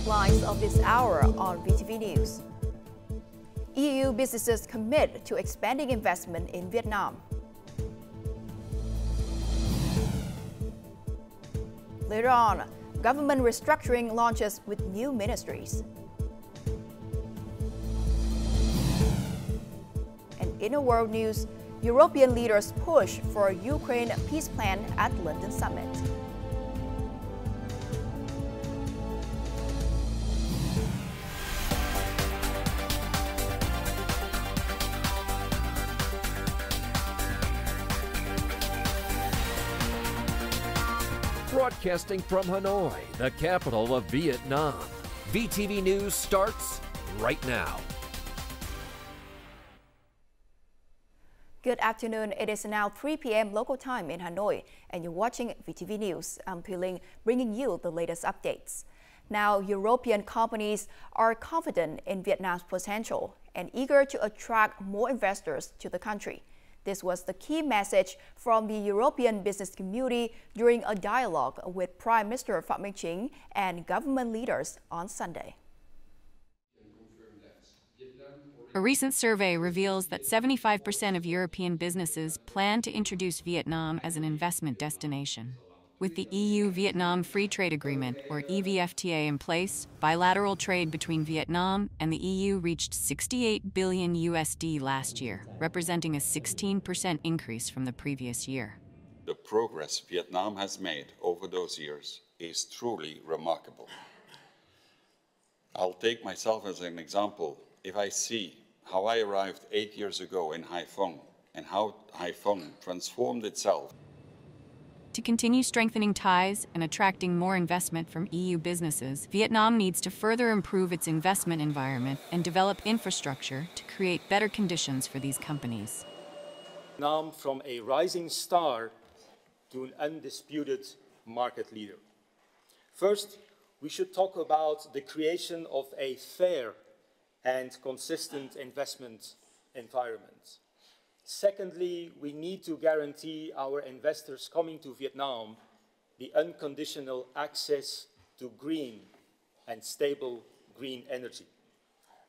headlines of this hour on VTV News. EU businesses commit to expanding investment in Vietnam. Later on, government restructuring launches with new ministries. And in a world news, European leaders push for a Ukraine peace plan at London summit. Broadcasting from Hanoi, the capital of Vietnam. VTV News starts right now. Good afternoon. It is now 3 p.m. local time in Hanoi, and you're watching VTV News. I'm Phie, bringing you the latest updates. Now, European companies are confident in Vietnam's potential and eager to attract more investors to the country. This was the key message from the European business community during a dialogue with Prime Minister Phie and government leaders on Sunday. A recent survey reveals that 75% of European businesses plan to introduce Vietnam as an investment destination. With the EU-Vietnam Free Trade Agreement, or EVFTA, in place, bilateral trade between Vietnam and the EU reached $68 billion last year, representing a 16% increase from the previous year. The progress Vietnam has made over those years is truly remarkable. I'll take myself as an example. If I see how I arrived 8 years ago in Haiphong and how Haiphong transformed itself. To continue strengthening ties and attracting more investment from EU businesses, Vietnam needs to further improve its investment environment and develop infrastructure to create better conditions for these companies. Vietnam from a rising star to an undisputed market leader. First, we should talk about the creation of a fair and consistent investment environment. Secondly, we need to guarantee our investors coming to Vietnam the unconditional access to green and stable green energy.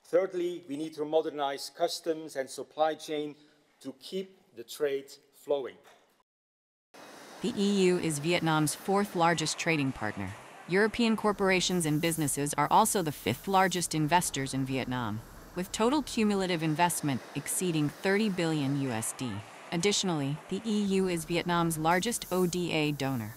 Thirdly, we need to modernize customs and supply chain to keep the trade flowing. The EU is Vietnam's fourth largest trading partner. European corporations and businesses are also the fifth largest investors in Vietnam, with total cumulative investment exceeding $30 billion. Additionally, the EU is Vietnam's largest ODA donor.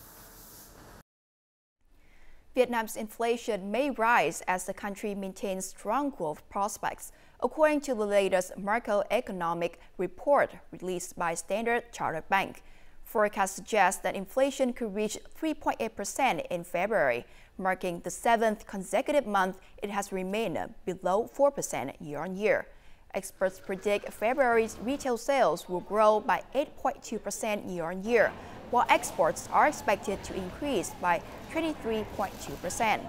Vietnam's inflation may rise as the country maintains strong growth prospects, according to the latest macroeconomic report released by Standard Chartered Bank. Forecasts suggest that inflation could reach 3.8% in February, marking the 7th consecutive month it has remained below 4% year-on-year. Experts predict February's retail sales will grow by 8.2% year-on-year, while exports are expected to increase by 23.2%.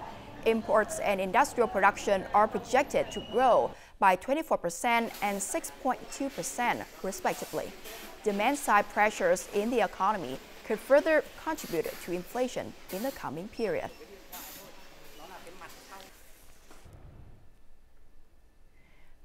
Imports and industrial production are projected to grow by 24% and 6.2%, respectively. Demand-side pressures in the economy could further contribute to inflation in the coming period.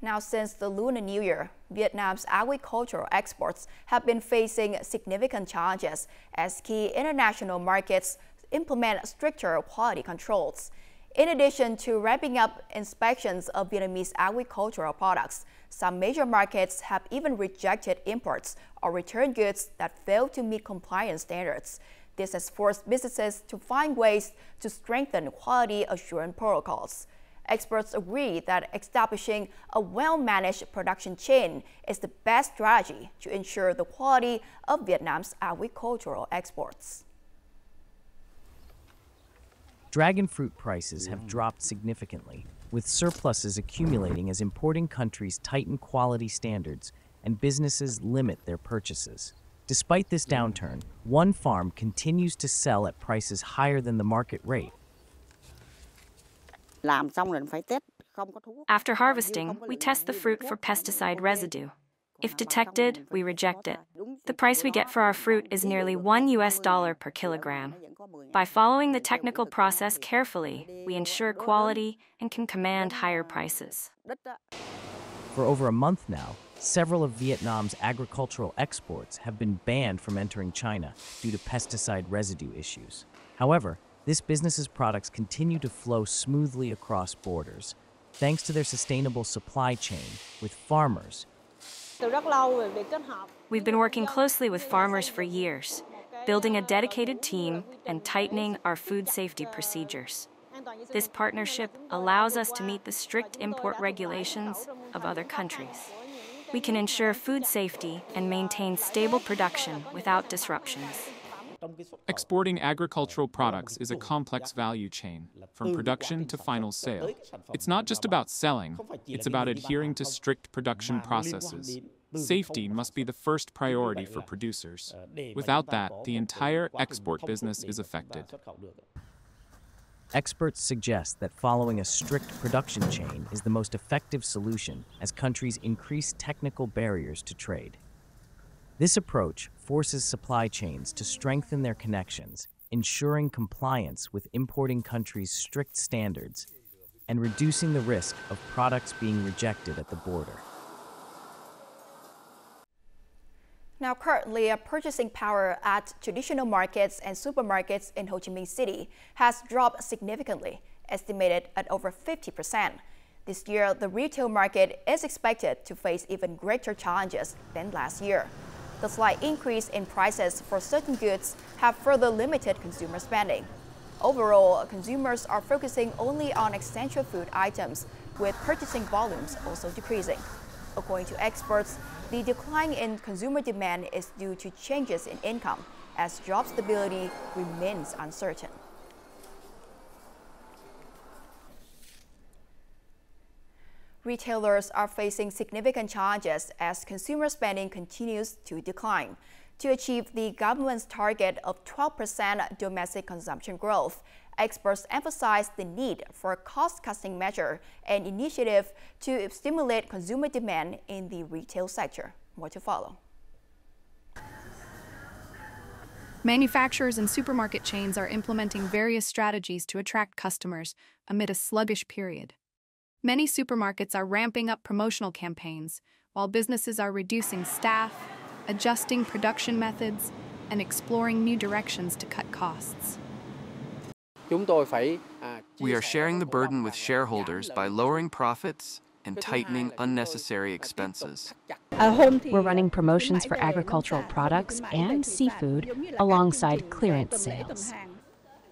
Now, since the Lunar New Year, Vietnam's agricultural exports have been facing significant challenges as key international markets implement stricter quality controls. In addition to ramping up inspections of Vietnamese agricultural products, some major markets have even rejected imports or returned goods that fail to meet compliance standards. This has forced businesses to find ways to strengthen quality assurance protocols. Experts agree that establishing a well-managed production chain is the best strategy to ensure the quality of Vietnam's agricultural exports. Dragon fruit prices have dropped significantly, with surpluses accumulating as importing countries tighten quality standards and businesses limit their purchases. Despite this downturn, one farm continues to sell at prices higher than the market rate. After harvesting, we test the fruit for pesticide residue. If detected, we reject it. The price we get for our fruit is nearly $1 per kilogram. By following the technical process carefully, we ensure quality and can command higher prices. For over a month now, several of Vietnam's agricultural exports have been banned from entering China due to pesticide residue issues. However, this business's products continue to flow smoothly across borders, thanks to their sustainable supply chain with farmers. We've been working closely with farmers for years, building a dedicated team and tightening our food safety procedures. This partnership allows us to meet the strict import regulations of other countries. We can ensure food safety and maintain stable production without disruptions. Exporting agricultural products is a complex value chain, from production to final sale. It's not just about selling, it's about adhering to strict production processes. Safety must be the first priority for producers. Without that, the entire export business is affected. Experts suggest that following a strict production chain is the most effective solution as countries increase technical barriers to trade. This approach forces supply chains to strengthen their connections, ensuring compliance with importing countries' strict standards and reducing the risk of products being rejected at the border. Now, currently, purchasing power at traditional markets and supermarkets in Ho Chi Minh City has dropped significantly, estimated at over 50%. This year, the retail market is expected to face even greater challenges than last year. The slight increase in prices for certain goods have further limited consumer spending. Overall, consumers are focusing only on essential food items, with purchasing volumes also decreasing. According to experts, the decline in consumer demand is due to changes in income, as job stability remains uncertain. Retailers are facing significant challenges as consumer spending continues to decline. To achieve the government's target of 12% domestic consumption growth, experts emphasize the need for a cost-cutting measure and initiative to stimulate consumer demand in the retail sector. More to follow. Manufacturers and supermarket chains are implementing various strategies to attract customers amid a sluggish period. Many supermarkets are ramping up promotional campaigns, while businesses are reducing staff, adjusting production methods, and exploring new directions to cut costs. We are sharing the burden with shareholders by lowering profits and tightening unnecessary expenses. We're running promotions for agricultural products and seafood alongside clearance sales.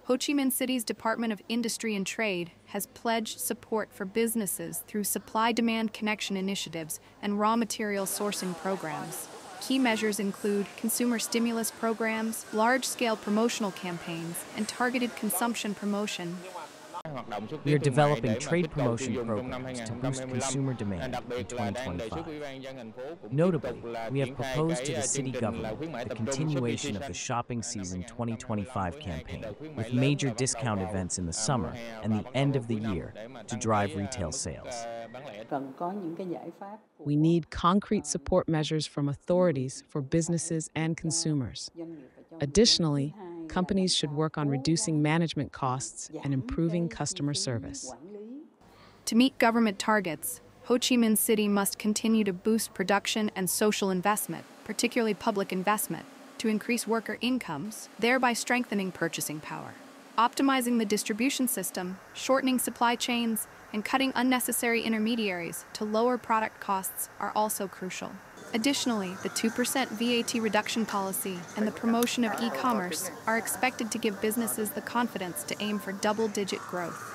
Ho Chi Minh City's Department of Industry and Trade has pledged support for businesses through supply-demand connection initiatives and raw material sourcing programs. Key measures include consumer stimulus programs, large-scale promotional campaigns, and targeted consumption promotion. We are developing trade promotion programs to boost consumer demand in 2025. Notably, we have proposed to the city government the continuation of the Shopping Season 2025 campaign, with major discount events in the summer and the end of the year to drive retail sales. We need concrete support measures from authorities for businesses and consumers. Additionally, companies should work on reducing management costs and improving customer service. To meet government targets, Ho Chi Minh City must continue to boost production and social investment, particularly public investment, to increase worker incomes, thereby strengthening purchasing power. Optimizing the distribution system, shortening supply chains, and cutting unnecessary intermediaries to lower product costs are also crucial. Additionally, the 2% VAT reduction policy and the promotion of e-commerce are expected to give businesses the confidence to aim for double-digit growth.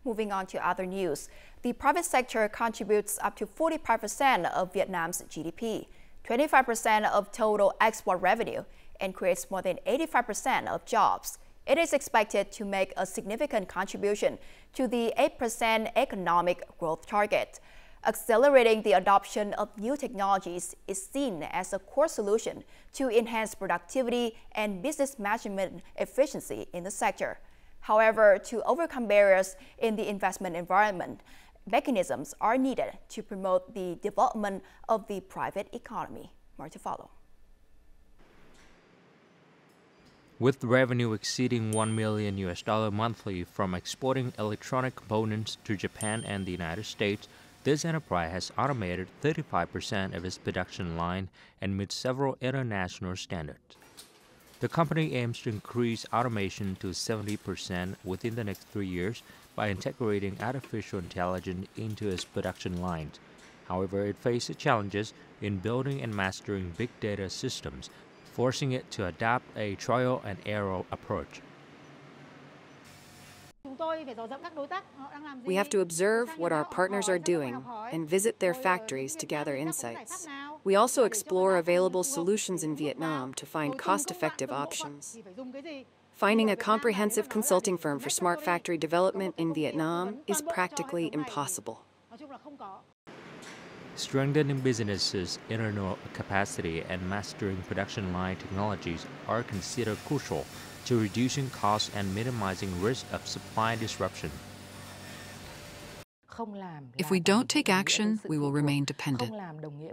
Moving on to other news, the private sector contributes up to 45% of Vietnam's GDP, 25% of total export revenue, and creates more than 85% of jobs. It is expected to make a significant contribution to the 8% economic growth target. Accelerating the adoption of new technologies is seen as a core solution to enhance productivity and business management efficiency in the sector. However, to overcome barriers in the investment environment, mechanisms are needed to promote the development of the private economy. More to follow. With revenue exceeding $1 million monthly from exporting electronic components to Japan and the United States, this enterprise has automated 35% of its production line and meets several international standards. The company aims to increase automation to 70% within the next 3 years by integrating artificial intelligence into its production lines. However, it faces challenges in building and mastering big data systems, forcing it to adopt a trial and error approach. We have to observe what our partners are doing and visit their factories to gather insights. We also explore available solutions in Vietnam to find cost-effective options. Finding a comprehensive consulting firm for smart factory development in Vietnam is practically impossible. Strengthening businesses' internal capacity and mastering production line technologies are considered crucial to reducing costs and minimizing risk of supply disruption. If we don't take action, we will remain dependent.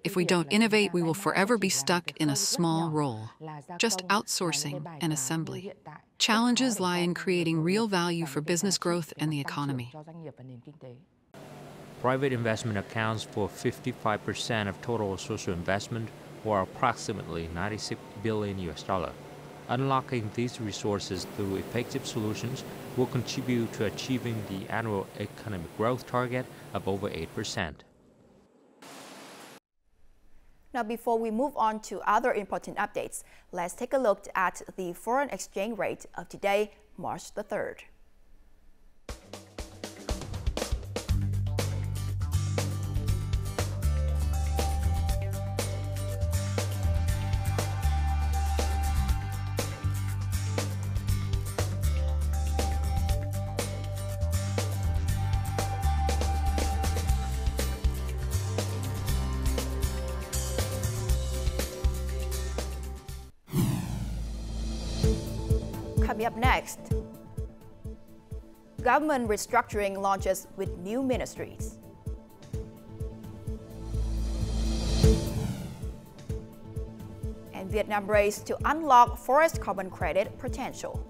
If we don't innovate, we will forever be stuck in a small role, just outsourcing and assembly. Challenges lie in creating real value for business growth and the economy. Private investment accounts for 55% of total social investment, or approximately $96 billion. Unlocking these resources through effective solutions will contribute to achieving the annual economic growth target of over 8%. Now, before we move on to other important updates, let's take a look at the foreign exchange rate of today, March the 3rd. Coming up next, government restructuring launches with new ministries. And Vietnam race to unlock forest carbon credit potential.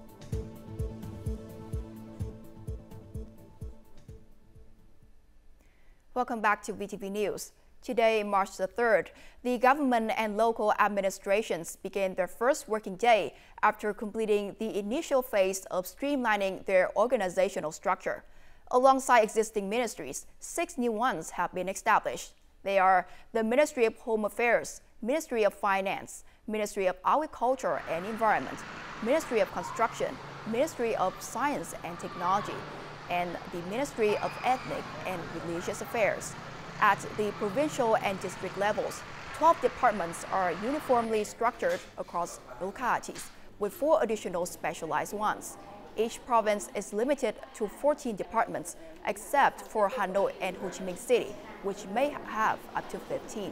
Welcome back to VTV News. Today, March the 3rd, the government and local administrations began their first working day after completing the initial phase of streamlining their organizational structure. Alongside existing ministries, 6 new ones have been established. They are the Ministry of Home Affairs, Ministry of Finance, Ministry of Agriculture and Environment, Ministry of Construction, Ministry of Science and Technology, and the Ministry of Ethnic and Religious Affairs. At the provincial and district levels, 12 departments are uniformly structured across localities, with 4 additional specialized ones. Each province is limited to 14 departments, except for Hanoi and Ho Chi Minh City, which may have up to 15.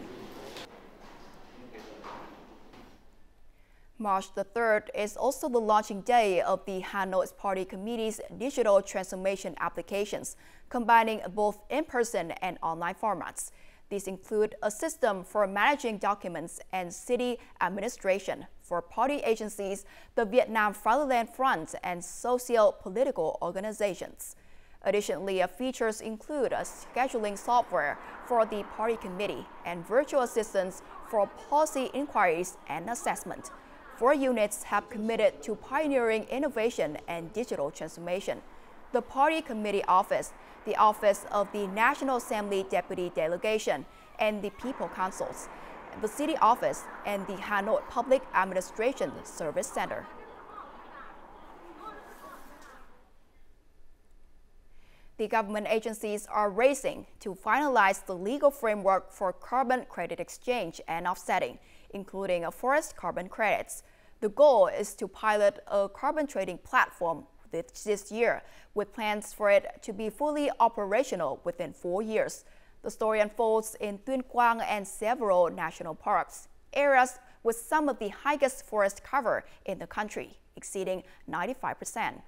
March the 3rd is also the launching day of the Hanoi Party Committee's digital transformation applications, combining both in-person and online formats. These include a system for managing documents and city administration for party agencies, the Vietnam Fatherland Front, and socio-political organizations. Additionally, features include a scheduling software for the party committee and virtual assistants for policy inquiries and assessment. 4 units have committed to pioneering innovation and digital transformation: the Party Committee Office, the Office of the National Assembly Deputy Delegation, and the People Councils, the City Office, and the Hanoi Public Administration Service Center. The government agencies are racing to finalize the legal framework for carbon credit exchange and offsetting, including forest carbon credits. The goal is to pilot a carbon trading platform this year, with plans for it to be fully operational within 4 years. The story unfolds in Tuyên Quang and several national parks, areas with some of the highest forest cover in the country, exceeding 95%.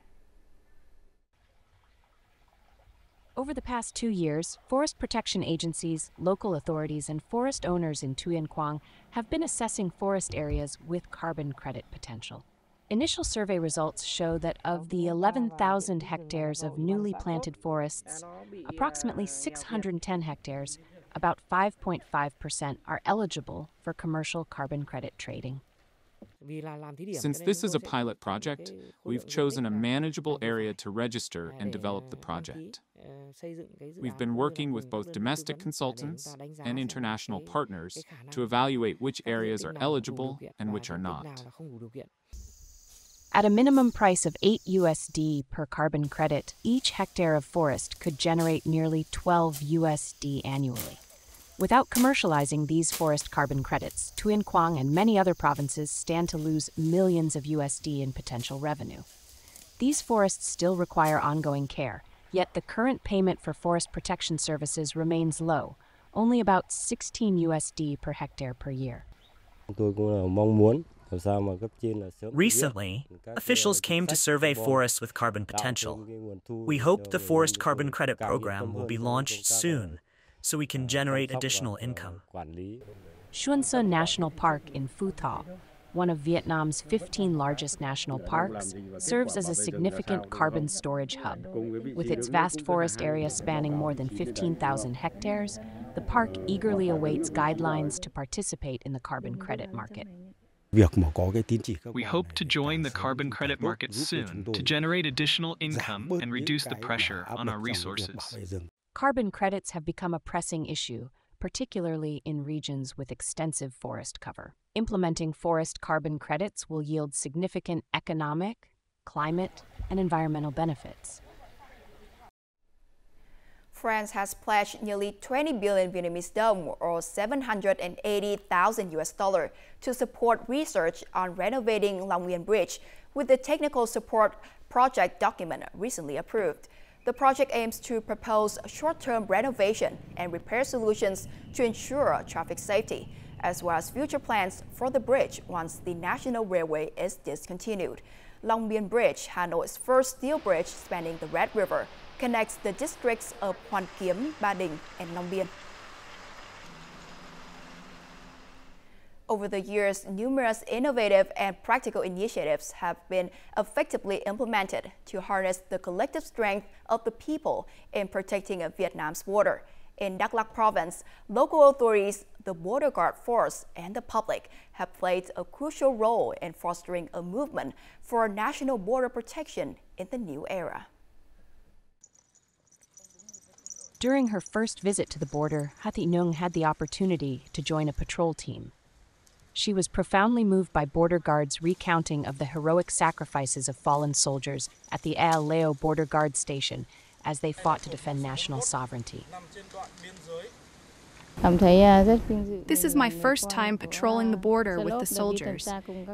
Over the past 2 years, forest protection agencies, local authorities, and forest owners in Thuyen Quang have been assessing forest areas with carbon credit potential. Initial survey results show that of the 11,000 hectares of newly planted forests, approximately 610 hectares, about 5.5%, are eligible for commercial carbon credit trading. Since this is a pilot project, we've chosen a manageable area to register and develop the project. We've been working with both domestic consultants and international partners to evaluate which areas are eligible and which are not. At a minimum price of $8 per carbon credit, each hectare of forest could generate nearly $12 annually. Without commercializing these forest carbon credits, Thuyen Quang and many other provinces stand to lose millions of USD in potential revenue. These forests still require ongoing care, yet the current payment for forest protection services remains low, only about $16 per hectare per year. Recently, officials came to survey forests with carbon potential. We hope the forest carbon credit program will be launched soon, so we can generate additional income. Xuân Sơn National Park in Phu Tho, one of Vietnam's 15 largest national parks, serves as a significant carbon storage hub. With its vast forest area spanning more than 15,000 hectares, the park eagerly awaits guidelines to participate in the carbon credit market. We hope to join the carbon credit market soon to generate additional income and reduce the pressure on our resources. Carbon credits have become a pressing issue, particularly in regions with extensive forest cover. Implementing forest carbon credits will yield significant economic, climate, and environmental benefits. France has pledged nearly 20 billion Vietnamese dong, or $780,000 to support research on renovating Long Bien Bridge, with the technical support project document recently approved. The project aims to propose short-term renovation and repair solutions to ensure traffic safety, as well as future plans for the bridge once the national railway is discontinued. Long Bien Bridge, Hanoi's first steel bridge spanning the Red River, connects the districts of Hoàn Kiếm, Ba Đình, and Long Bien. Over the years, numerous innovative and practical initiatives have been effectively implemented to harness the collective strength of the people in protecting Vietnam's border. In Đắk Lắk province, local authorities, the border guard force, and the public have played a crucial role in fostering a movement for national border protection in the new era. During her first visit to the border, Ha Thị Nung had the opportunity to join a patrol team. She was profoundly moved by border guards' recounting of the heroic sacrifices of fallen soldiers at the Al Leo border guard station as they fought to defend national sovereignty. This is my first time patrolling the border with the soldiers,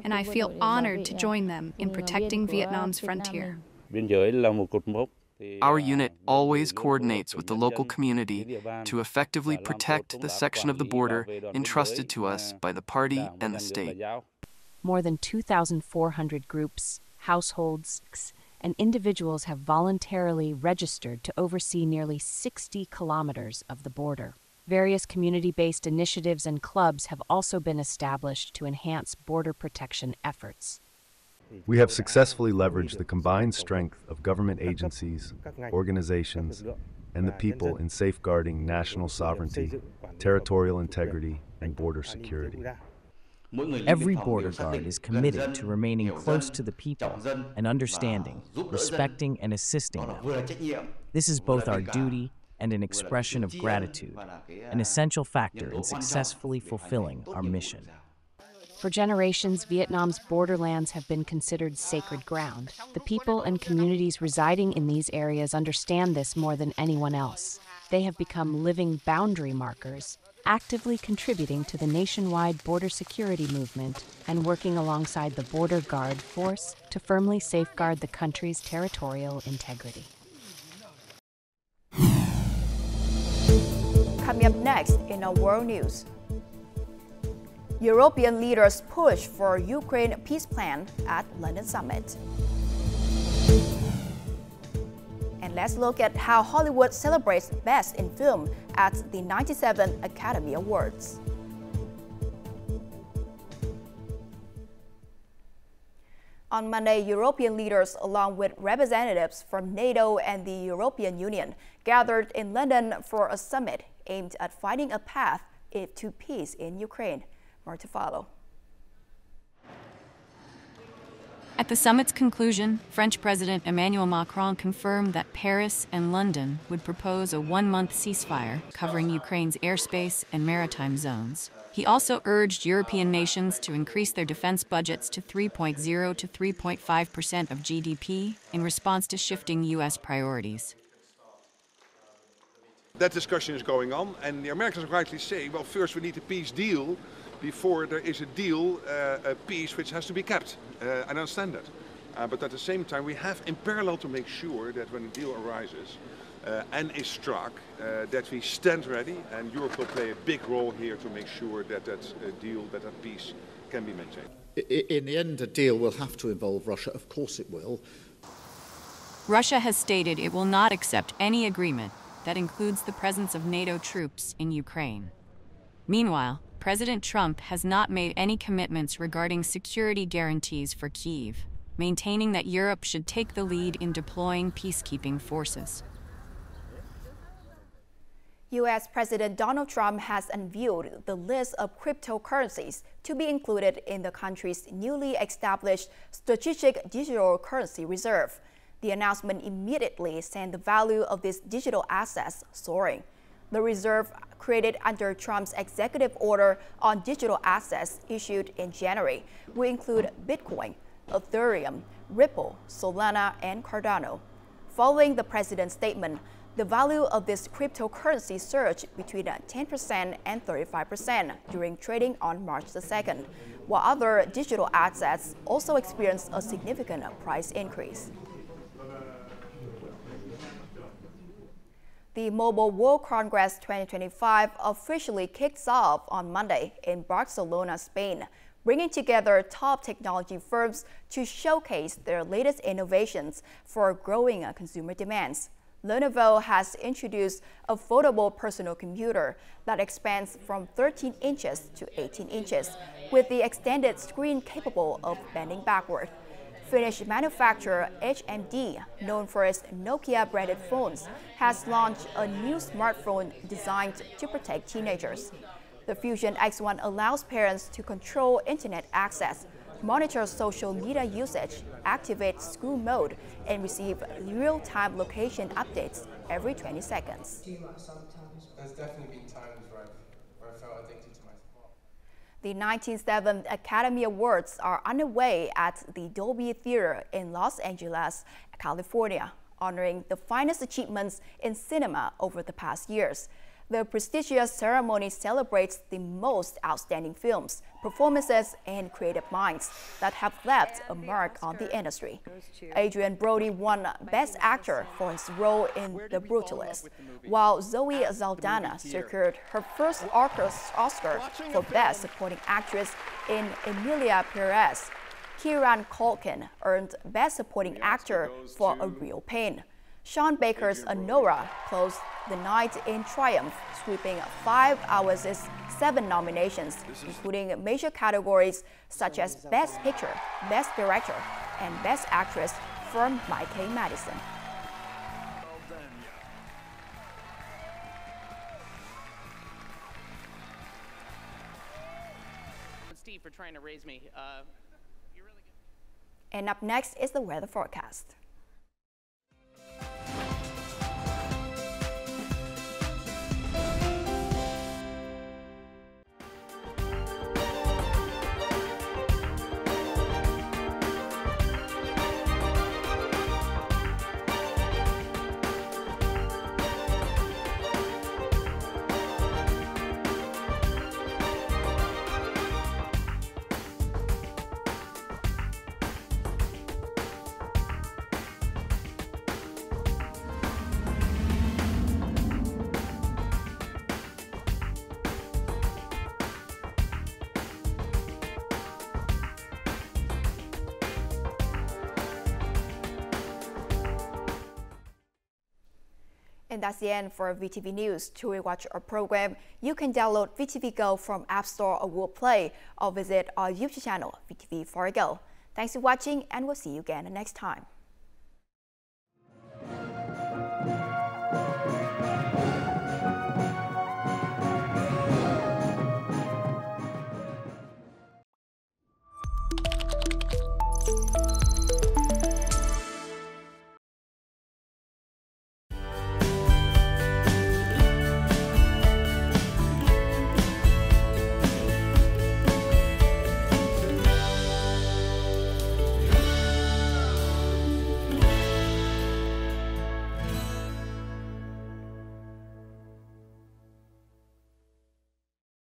and I feel honored to join them in protecting Vietnam's frontier. Our unit always coordinates with the local community to effectively protect the section of the border entrusted to us by the party and the state. More than 2,400 groups, households, and individuals have voluntarily registered to oversee nearly 60 kilometers of the border. Various community-based initiatives and clubs have also been established to enhance border protection efforts. We have successfully leveraged the combined strength of government agencies, organizations, and the people in safeguarding national sovereignty, territorial integrity, and border security. Every border guard is committed to remaining close to the people and understanding, respecting, and assisting them. This is both our duty and an expression of gratitude, an essential factor in successfully fulfilling our mission. For generations, Vietnam's borderlands have been considered sacred ground. The people and communities residing in these areas understand this more than anyone else. They have become living boundary markers, actively contributing to the nationwide border security movement and working alongside the border guard force to firmly safeguard the country's territorial integrity. Coming up next in our world news. European leaders push for Ukraine peace plan at London summit. And let's look at how Hollywood celebrates Best in Film at the 97th Academy Awards. On Monday, European leaders, along with representatives from NATO and the European Union, gathered in London for a summit aimed at finding a path to peace in Ukraine. More to follow. At the summit's conclusion, French President Emmanuel Macron confirmed that Paris and London would propose a one-month ceasefire covering Ukraine's airspace and maritime zones. He also urged European nations to increase their defense budgets to 3.0 to 3.5% of GDP in response to shifting U.S. priorities. That discussion is going on, and the Americans rightly say, well, first we need a peace deal before there is a deal, a peace which has to be kept. I understand that. But at the same time, we have in parallel to make sure that when a deal arises and is struck, that we stand ready, and Europe will play a big role here to make sure that that deal, that peace can be maintained. In the end, a deal will have to involve Russia. Of course it will. Russia has stated it will not accept any agreement that includes the presence of NATO troops in Ukraine. Meanwhile, President Trump has not made any commitments regarding security guarantees for Kyiv, maintaining that Europe should take the lead in deploying peacekeeping forces. U.S. President Donald Trump has unveiled the list of cryptocurrencies to be included in the country's newly established Strategic Digital Currency Reserve. The announcement immediately sent the value of these digital assets soaring. The reserve, created under Trump's executive order on digital assets issued in January, will include Bitcoin, Ethereum, Ripple, Solana, and Cardano. Following the president's statement, the value of this cryptocurrency surged between 10% and 35% during trading on March the 2nd, while other digital assets also experienced a significant price increase. The Mobile World Congress 2025 officially kicks off on Monday in Barcelona, Spain, bringing together top technology firms to showcase their latest innovations for growing consumer demands. Lenovo has introduced a foldable personal computer that expands from 13 inches to 18 inches, with the extended screen capable of bending backward. Finnish manufacturer HMD, known for its Nokia-branded phones, has launched a new smartphone designed to protect teenagers. The Fusion X1 allows parents to control internet access, monitor social media usage, activate school mode, and receive real-time location updates every 20 seconds. There's definitely been times where I felt addicted to my phone. The 97th Academy Awards are underway at the Dolby Theater in Los Angeles, California, honoring the finest achievements in cinema over the past years. The prestigious ceremony celebrates the most outstanding films, performances, and creative minds that have left a mark on the industry. Adrien Brody won Best Actor for his role in The Brutalist, while Zoe Saldana secured her first Oscar for Best Supporting Actress in Emilia Perez. Kieran Culkin earned Best Supporting Actor for A Real Pain. Sean Baker's Nora closed the night in triumph, sweeping 5 hours' 7 nominations, including major categories such as Best Picture, Best Director, and Best Actress from Mike K. Madison. Steve, for trying to raise me. You're really good. And up next is the weather forecast. And that's the end for VTV News. To rewatch our program, you can download VTVgo from App Store or Google Play, or visit our YouTube channel, VTV4Go. Thanks for watching, and we'll see you again next time.